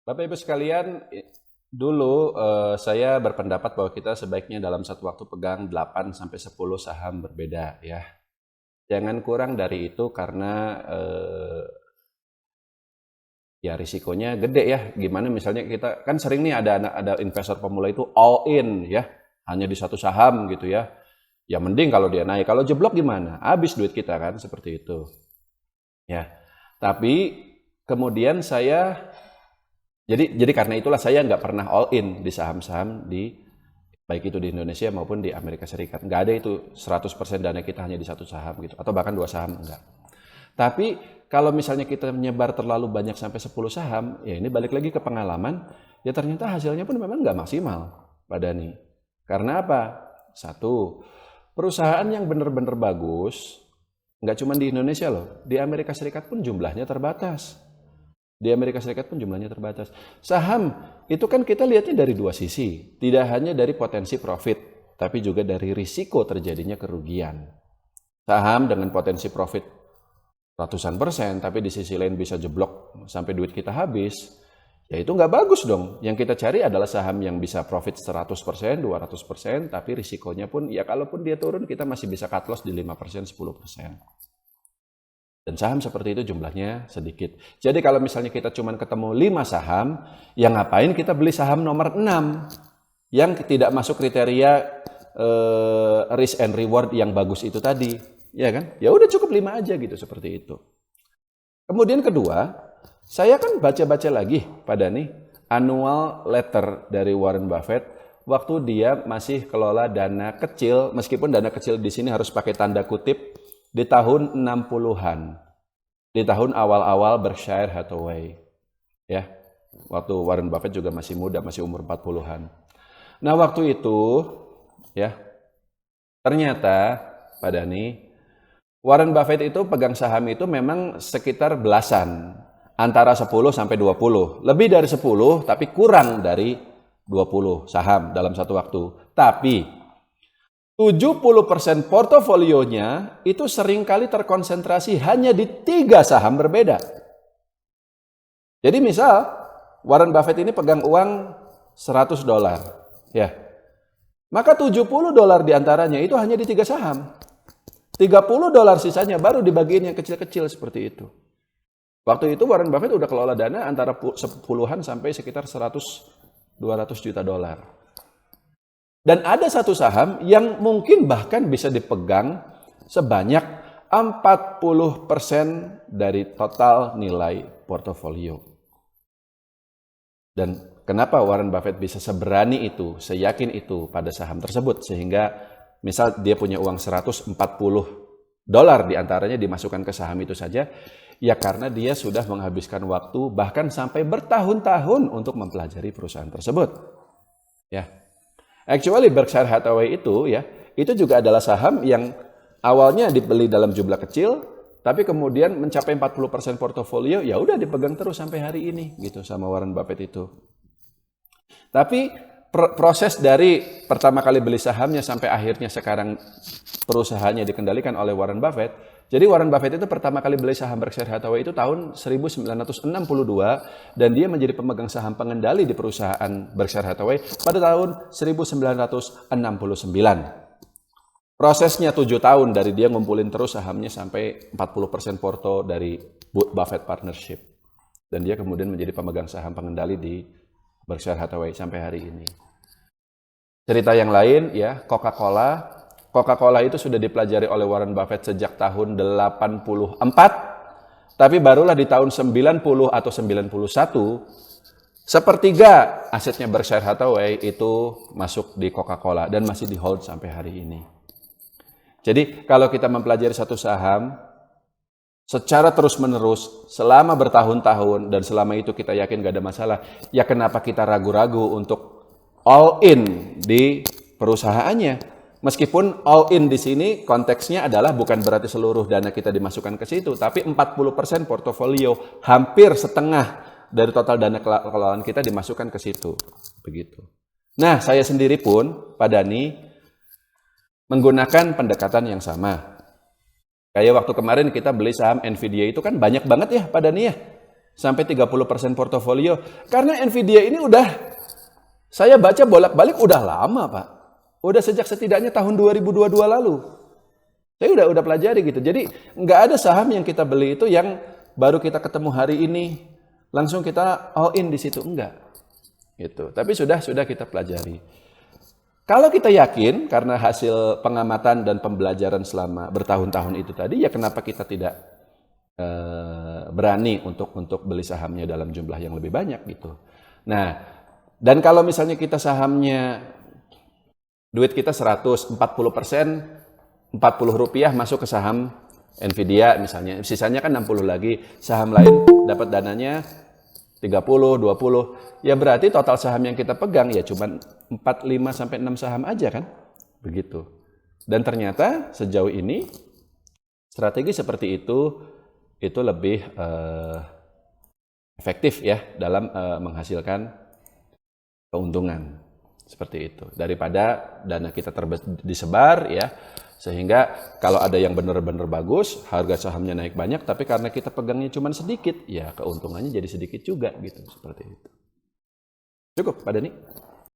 Bapak Ibu sekalian, dulu saya berpendapat bahwa kita sebaiknya dalam satu waktu pegang 8 sampai 10 saham berbeda ya. Jangan kurang dari itu karena ya risikonya gede ya. Gimana misalnya kita kan sering nih ada investor pemula itu all in ya, hanya di satu saham gitu ya. Ya mending kalau dia naik, kalau jeblok gimana? Habis duit kita kan seperti itu. Ya. Tapi kemudian jadi karena itulah saya nggak pernah all in di saham-saham baik itu di Indonesia maupun di Amerika Serikat. Nggak ada itu 100% dana kita hanya di satu saham gitu, atau bahkan dua saham, enggak. Tapi kalau misalnya kita menyebar terlalu banyak sampai 10 saham, ya ini balik lagi ke pengalaman, ya ternyata hasilnya pun memang nggak maksimal, Pak Dani. Karena apa? Satu, perusahaan yang benar-benar bagus, nggak cuma di Indonesia loh, di Amerika Serikat pun jumlahnya terbatas. Di Amerika Serikat pun jumlahnya terbatas. Saham itu kan kita lihatnya dari dua sisi. Tidak hanya dari potensi profit, tapi juga dari risiko terjadinya kerugian. Saham dengan potensi profit ratusan persen, tapi di sisi lain bisa jeblok sampai duit kita habis. Ya itu nggak bagus dong. Yang kita cari adalah saham yang bisa profit 100%, 200%, tapi risikonya pun, ya kalaupun dia turun, kita masih bisa cut loss di 5%, 10%. Dan saham seperti itu jumlahnya sedikit. Jadi kalau misalnya kita cuma ketemu 5 saham, ya ngapain kita beli saham nomor 6 yang tidak masuk kriteria risk and reward yang bagus itu tadi, ya kan? Ya udah cukup 5 aja gitu, seperti itu. Kemudian kedua, saya kan baca-baca lagi pada nih annual letter dari Warren Buffett waktu dia masih kelola dana kecil, meskipun dana kecil di sini harus pakai tanda kutip, di tahun 60-an, di tahun awal-awal Berkshire Hathaway. Ya, waktu Warren Buffett juga masih muda, masih umur 40-an. Nah, waktu itu ya, ternyata Pak Dani, Warren Buffett itu pegang saham itu memang sekitar belasan, antara 10 sampai 20. Lebih dari 10 tapi kurang dari 20 saham dalam satu waktu. Tapi 70% portofolionya itu seringkali terkonsentrasi hanya di 3 saham berbeda. Jadi misal Warren Buffett ini pegang uang $100, ya. Maka $70 diantaranya itu hanya di 3 saham. $30 sisanya baru dibagiin yang kecil-kecil seperti itu. Waktu itu Warren Buffett udah kelola dana antara 10-an sampai sekitar 100-200 juta dolar. Dan ada satu saham yang mungkin bahkan bisa dipegang sebanyak 40% dari total nilai portofolio. Dan kenapa Warren Buffett bisa seberani itu, seyakin itu pada saham tersebut, sehingga misal dia punya uang $140 diantaranya dimasukkan ke saham itu saja, ya karena dia sudah menghabiskan waktu bahkan sampai bertahun-tahun untuk mempelajari perusahaan tersebut. Ya. Actually Berkshire Hathaway itu ya, itu juga adalah saham yang awalnya dibeli dalam jumlah kecil, tapi kemudian mencapai 40% portofolio, ya udah dipegang terus sampai hari ini gitu sama Warren Buffett itu. Tapi proses dari pertama kali beli sahamnya sampai akhirnya sekarang perusahaannya dikendalikan oleh Warren Buffett. Jadi Warren Buffett itu pertama kali beli saham Berkshire Hathaway itu tahun 1962 dan dia menjadi pemegang saham pengendali di perusahaan Berkshire Hathaway pada tahun 1969. Prosesnya 7 tahun dari dia ngumpulin terus sahamnya sampai 40% porto dari Buffett Partnership. Dan dia kemudian menjadi pemegang saham pengendali di Berkshire Hathaway sampai hari ini. Cerita yang lain ya, Coca-Cola. Coca-Cola itu sudah dipelajari oleh Warren Buffett sejak tahun 84, tapi barulah di tahun 90 atau 91, sepertiga asetnya Berkshire Hathaway itu masuk di Coca-Cola dan masih di hold sampai hari ini. Jadi kalau kita mempelajari satu saham secara terus-menerus selama bertahun-tahun dan selama itu kita yakin gak ada masalah, ya kenapa kita ragu-ragu untuk all in di perusahaannya? Meskipun all in di sini konteksnya adalah bukan berarti seluruh dana kita dimasukkan ke situ, tapi 40% portofolio, hampir setengah dari total dana kelolaan kita dimasukkan ke situ. Begitu. Nah, saya sendiri pun, Pak Dani, menggunakan pendekatan yang sama. Kayak waktu kemarin kita beli saham Nvidia itu kan banyak banget ya Pak Dani ya. sampai 30% portofolio. Karena Nvidia ini udah, saya baca bolak-balik udah lama Pak. Udah sejak setidaknya tahun 2022 lalu. Saya udah pelajari gitu. Jadi nggak ada saham yang kita beli itu yang baru kita ketemu hari ini, langsung kita all in di situ. Enggak. Gitu. Tapi sudah kita pelajari. Kalau kita yakin karena hasil pengamatan dan pembelajaran selama bertahun-tahun itu tadi, ya kenapa kita tidak berani untuk beli sahamnya dalam jumlah yang lebih banyak gitu. Nah, dan kalau misalnya kita sahamnya duit kita 100, 40%, 40 rupiah masuk ke saham Nvidia misalnya, sisanya kan 60 lagi, saham lain dapat dananya 30, 20, ya berarti total saham yang kita pegang ya cuma 4, 5, sampai 6 saham aja kan, begitu. Dan ternyata sejauh ini strategi seperti itu lebih efektif ya dalam menghasilkan keuntungan seperti itu daripada dana kita disebar ya, sehingga kalau ada yang benar-benar bagus harga sahamnya naik banyak tapi karena kita pegangnya cuma sedikit ya keuntungannya jadi sedikit juga gitu, seperti itu. Cukup Pak Dani?